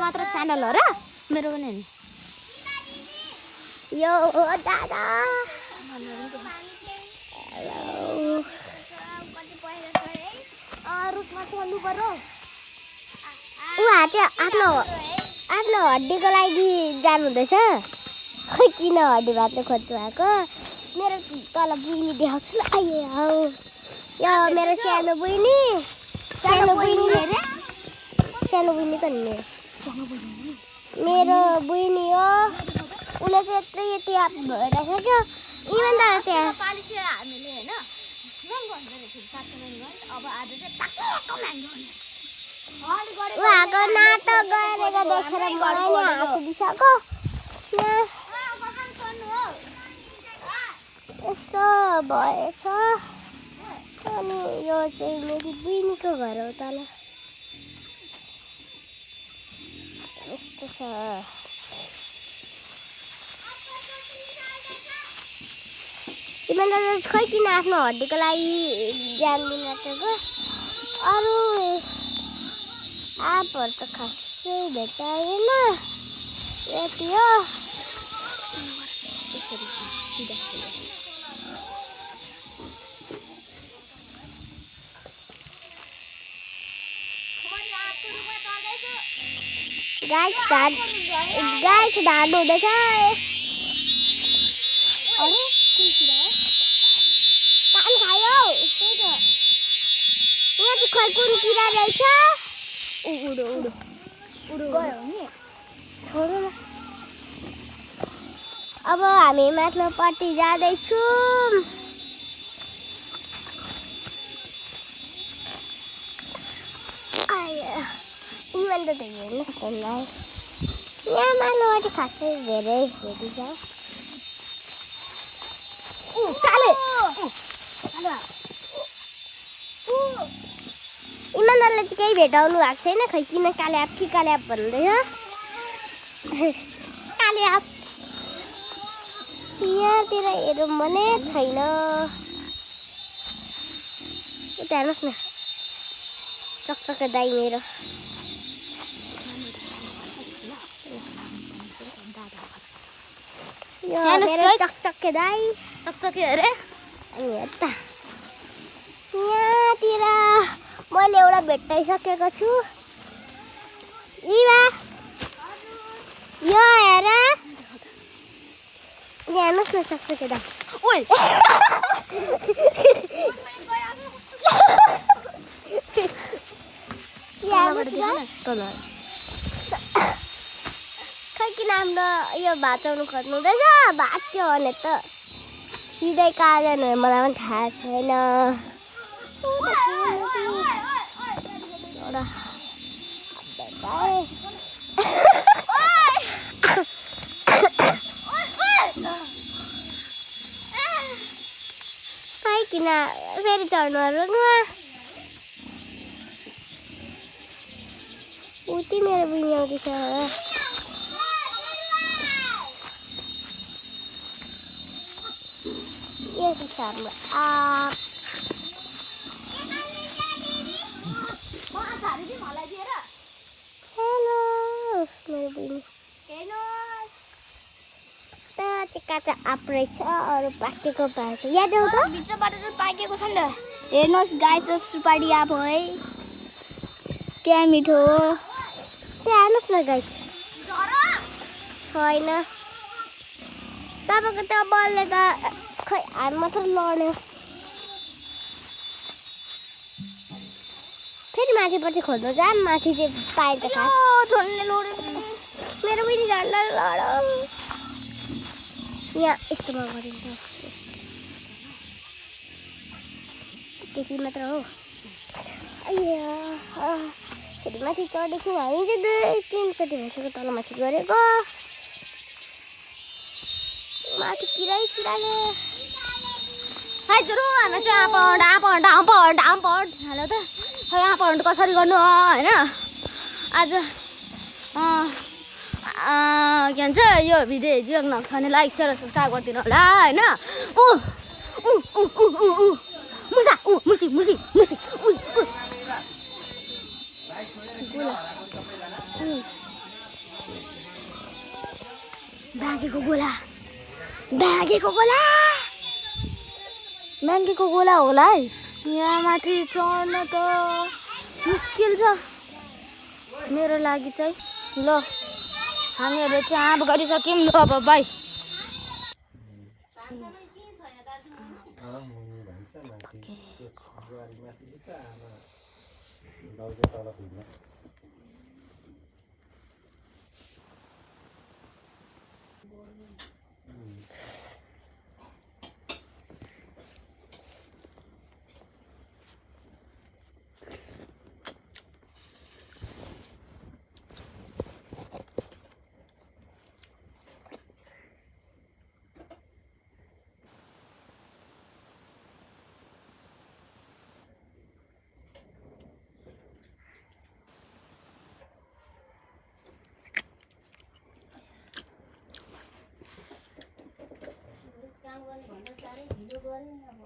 मात्र च्यानल हो र मेरो पनि नि यो हो दादा रुखमा चल्नु पर्यो उहाँ चाहिँ आफ्नो हड्डीको लागि जानुहुँदैछ खै किन हड्डी भाँच्न खोज्नु भएको मेरो तल बुइनी देखाउँछु ल आइए हौ यो मेरो सानो बुइनी त नि मेरो बुइनी हो उसले चाहिँ यति भइरहेको छ इमान्दार त्यहाँ पालि चाहिँ हामीले हैन महँगो हुन्छ रे अब आज चाहिँ ताकेको महँगो उहाँको नाटक गरेको देखेर मलाई नि हाँस दिसक्यो यस्तो भएछ अनि यो चाहिँ मेरो बुइनीको घर हो तल यस्तो छ इमान्दार खै किन आफ्नो हड्डीको लागि ज्यान दिनु आँटेको अरू आँपहरू त खासै भेटाएन यति हो गाई धार्नु हुँदैछ कान खायो यहाँ चाहिँ खै कुन किरा रहेछ उडो गयो नि छोडो न अब हामी माथिल्लोपट्टि जाँदैछौँ इमान त हेर्नुहोस् हामीलाई यहाँ माथिल्लोपट्टि खासै धेरै भेटिन्छ इमानदारले चाहिँ केही भेटाउनु भएको छैन खै किन काले आँप कि काले आँप भन्दैछ काले आँप यहाँतिर हेरौँ भने छैन उता हेर्नुहोस् न चकचके दाइ मेरो यो मेरो चकचके दाइ चकचके अरे अनि यता यहाँतिर मैले एउटा भेटाइसकेको छु इवा यो हेर यहाँ हेर्नुहोस् न चकचके दाइ ओइ खै किन हाम्रो यो भाँचाउनु खोज्नु हुँदैछ भाँच्यो भने त सिधै कहाँ जानु मलाई पनि थाहा छैन खै किन फेरि चढ्नुहरू उति मेरो बुझ्नु आउँदैछ यस हाम्रो आँप हेलो मेरो बुझ्नु काँचो आँप रहेछ अरू पाकेको पाएछ याद आउँछ भित्रबाट चाहिँ पाकेको छ नि हेर्नुहोस् गाईको सुपारी आँप हो है क्या मिठो हो त्यहाँ हेर्नुहोस् न गाई छैन तपाईँको त्यो बलले त खै हात मात्र लड्यो फेरि माथिपट्टि खोज्नु जा माथि चाहिँ पाए त खास मेरो पनि झन्डा लड यहाँ यस्तोमा गरिन्छ त्यति मात्र हो फेरि माथि चढेको हामी चाहिँ 2-3 चोटि भइसक्यो तल माथि गरेको माथि किराले हाइ जुरु हामी चाहिँ आँपहरु हालो त खै आँपहरु कसरी गर्नु हैन आज के भन्छ यो भिडियो हिजो नक्छ भने लाइक शेयर सब्स्क्राइब गरिदिनु होला हैन मुसा मुसी भागेको गोला भागेको गोला म्याङ्गेको गोला होला है। यहाँ माथि चढ्न त मुस्किल छ मेरो लागि चाहिँ। ल हामीहरू चाहिँ आँप गरिसक्यौँ। ल अब बाई। काम गर्ने भन्दा साह्रै ढिलो गरेँ अब।